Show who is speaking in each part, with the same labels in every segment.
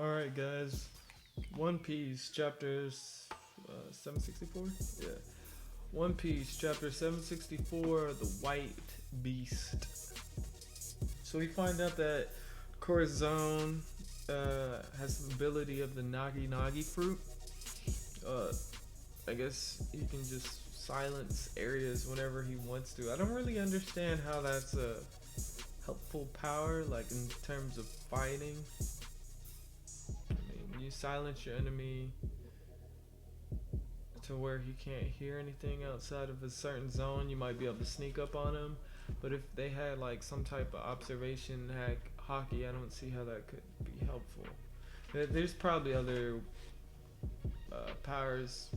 Speaker 1: Alright, guys. One Piece, chapters 764? Yeah. One Piece, chapter 764, The White Beast. So we find out that Corazon has the ability of the Nagi Nagi fruit. I guess he can just silence areas whenever he wants to. I don't really understand how that's a helpful power, like in terms of fighting. I mean, you silence your enemy to where he can't hear anything outside of a certain zone. You might be able to sneak up on him, but if they had like some type of observation hockey, I don't see how that could be helpful. There's probably other powers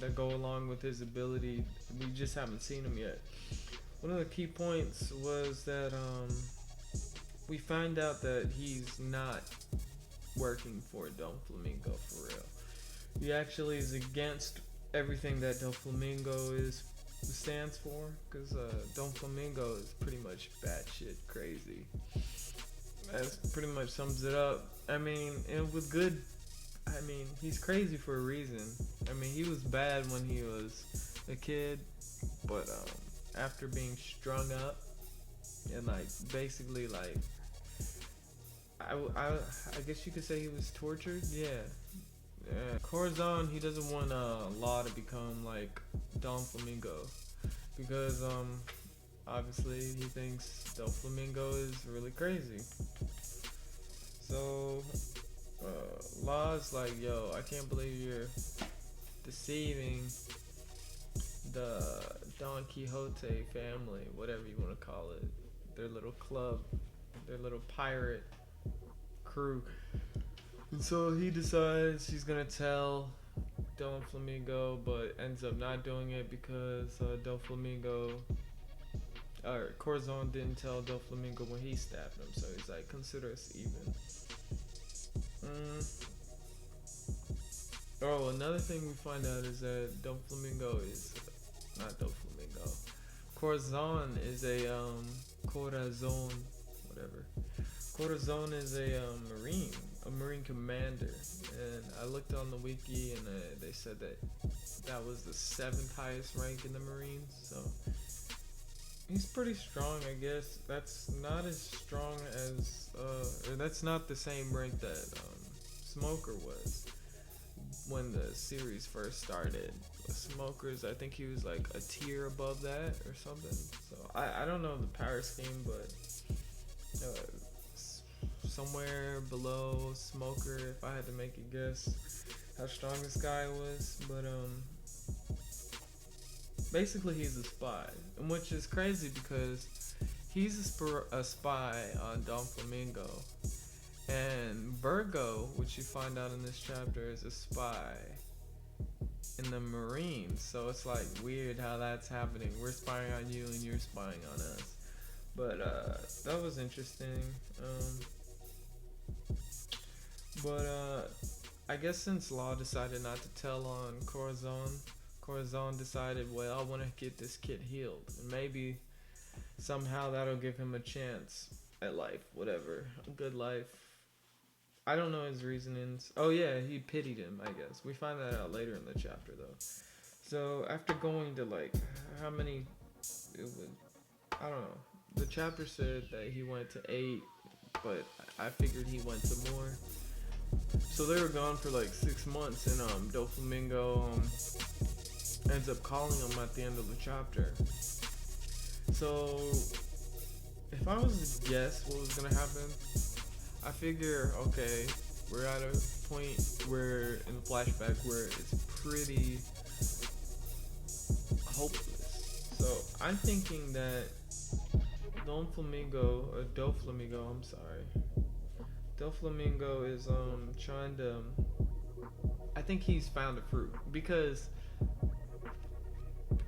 Speaker 1: that go along with his ability. We just haven't seen them yet. One of the key points was that we find out that he's not working for Doflamingo for real. He actually is against everything that Doflamingo stands for, because Doflamingo is pretty much batshit crazy. That pretty much sums it up. I mean, and with good, I mean, he's crazy for a reason. I mean, he was bad when he was a kid, but after being strung up and like basically like I guess you could say he was tortured. Yeah. Corazon, he doesn't want Law to become like Doflamingo because obviously he thinks Doflamingo is really crazy. So Law's like, yo, I can't believe you're deceiving the Don Quixote family, whatever you want to call it, their little club, their little pirate crew. And so he decides he's gonna tell Doflamingo, but ends up not doing it because Doflamingo, or Corazon didn't tell Doflamingo when he stabbed him. So he's like, consider us even. Oh, another thing we find out is that Doflamingo is not Doflamingo. Corazon is a Corazon, whatever. Corazon is a marine commander, and I looked on the wiki and they said that was the 7th highest rank in the Marines. So he's pretty strong, I guess. That's not as strong as or that's not the same rank that Smoker was when the series first started. Smokers, I think he was like a tier above that or something. So I don't know the power scheme, but somewhere below Smoker, if I had to make a guess how strong this guy was. But basically he's a spy, and which is crazy because he's a spy on Doflamingo, and Virgo, which you find out in this chapter, is a spy in the Marines. So it's like weird how that's happening. We're spying on you and you're spying on us. But that was interesting. But I guess since Law decided not to tell on Corazon decided, well, I want to get this kid healed, and maybe somehow that'll give him a chance at life, whatever, a good life. I don't know his reasonings. Oh yeah, he pitied him, I guess. We find that out later in the chapter though. So after going to like how many, I don't know. The chapter said that he went to 8, but I figured he went to more. So they were gone for like 6 months, and Doflamingo ends up calling him at the end of the chapter. So if I was to guess what was gonna happen, I figure, okay, we're at a point where in the flashback where it's pretty hopeless. So I'm thinking that Doflamingo, I'm sorry. Doflamingo is trying to, I think he's found a fruit, because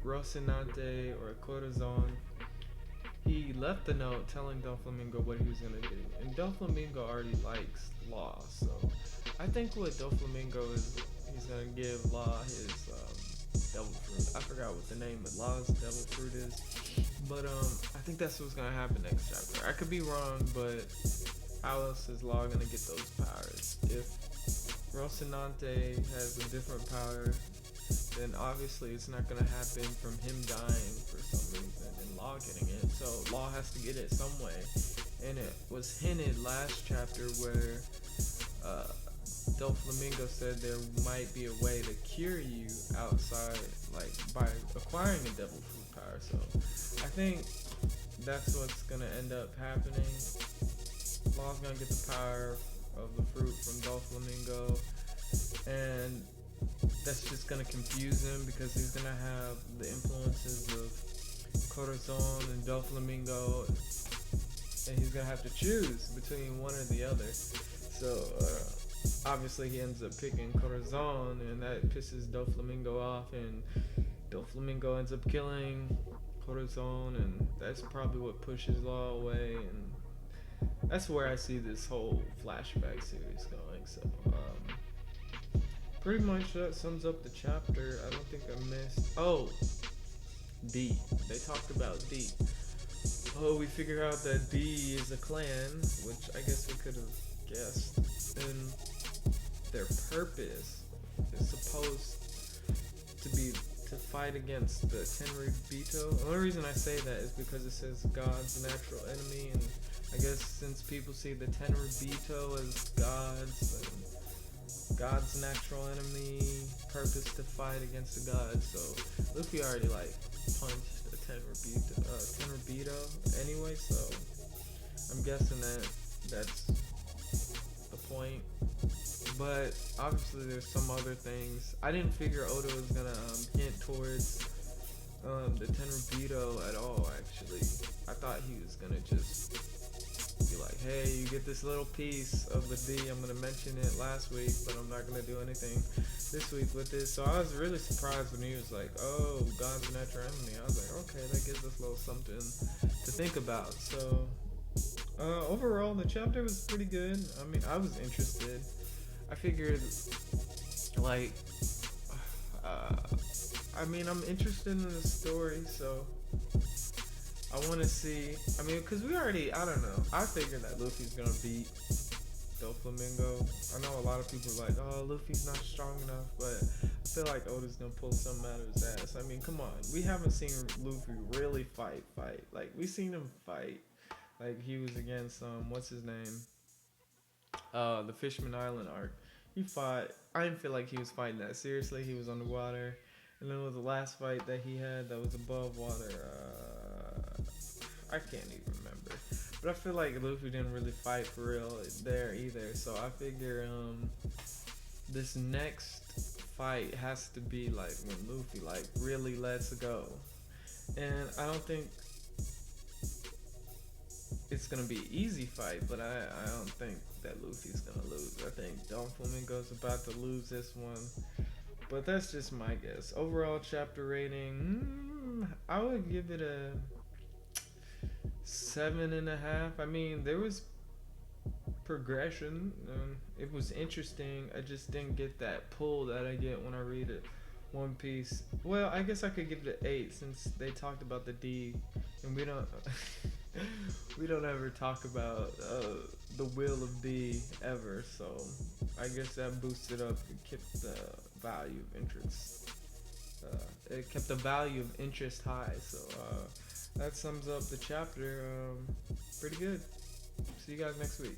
Speaker 1: Rocinante or Corazon, he left the note telling Doflamingo what he was gonna do, and Doflamingo already likes Law. So I think what Doflamingo is, he's gonna give Law his devil fruit. I forgot what the name of Law's devil fruit is, but I think that's what's gonna happen next chapter. I could be wrong, but how else is Law gonna get those powers? If Rocinante has a different power, then obviously it's not gonna happen from him dying for some reason and Law getting it. So Law has to get it some way. And it was hinted last chapter where Doflamingo said there might be a way to cure you outside, like by acquiring a devil fruit power. So I think that's what's gonna end up happening. Law's gonna get the power of the fruit from Doflamingo, and that's just gonna confuse him because he's gonna have the influences of Corazon and Doflamingo, and he's gonna have to choose between one or the other. So obviously he ends up picking Corazon, and that pisses Doflamingo off, and Doflamingo ends up killing Corazon, and that's probably what pushes Law away, and that's where I see this whole flashback series going. So pretty much that sums up the chapter. I don't think I missed. Oh, D. They talked about D. Oh, we figure out that D is a clan, which I guess we could have guessed. And their purpose is supposed to be to fight against the Tenryubito. The only reason I say that is because it says God's natural enemy, and I guess since people see the Tenryubito as gods, and God's natural enemy, purpose to fight against the gods. So Luffy already like punched a Tenryubito anyway, so I'm guessing that that's the point. But obviously there's some other things. I didn't figure Oda was gonna hint towards the Tenryubito at all, actually. I thought he was gonna just be like, hey, you get this little piece of the D. I'm gonna mention it last week, but I'm not gonna do anything this week with it. So I was really surprised when he was like, oh, God's natural enemy. I was like, okay, that gives us a little something to think about. So overall, the chapter was pretty good. I mean, I was interested. I figured, like, I mean, I'm interested in the story, so I want to see. I mean, because we already, I don't know. I figured that Luffy's gonna beat Doflamingo. I know a lot of people are like, oh, Luffy's not strong enough, but I feel like Oda's gonna pull something out of his ass. I mean, come on. We haven't seen Luffy really fight. Like, we seen him fight. Like, he was against, what's his name? The Fishman Island arc. He fought. I didn't feel like he was fighting that seriously. He was underwater. And then with the last fight that he had that was above water, I can't even remember. But I feel like Luffy didn't really fight for real there either. So I figure this next fight has to be like when Luffy like really lets go. And I don't think it's gonna be an easy fight, but I don't think that Luffy's gonna lose. I think Doflamingo's about to lose this one, but that's just my guess. Overall chapter rating, I would give it a 7.5. I mean, there was progression. It was interesting. I just didn't get that pull that I get when I read it. One Piece. Well, I guess I could give it an 8 since they talked about the D, and we don't we don't ever talk about the will of D ever. So I guess that boosted up and kept the value of interest. It kept the value of interest high. So that sums up the chapter. Pretty good. See you guys next week.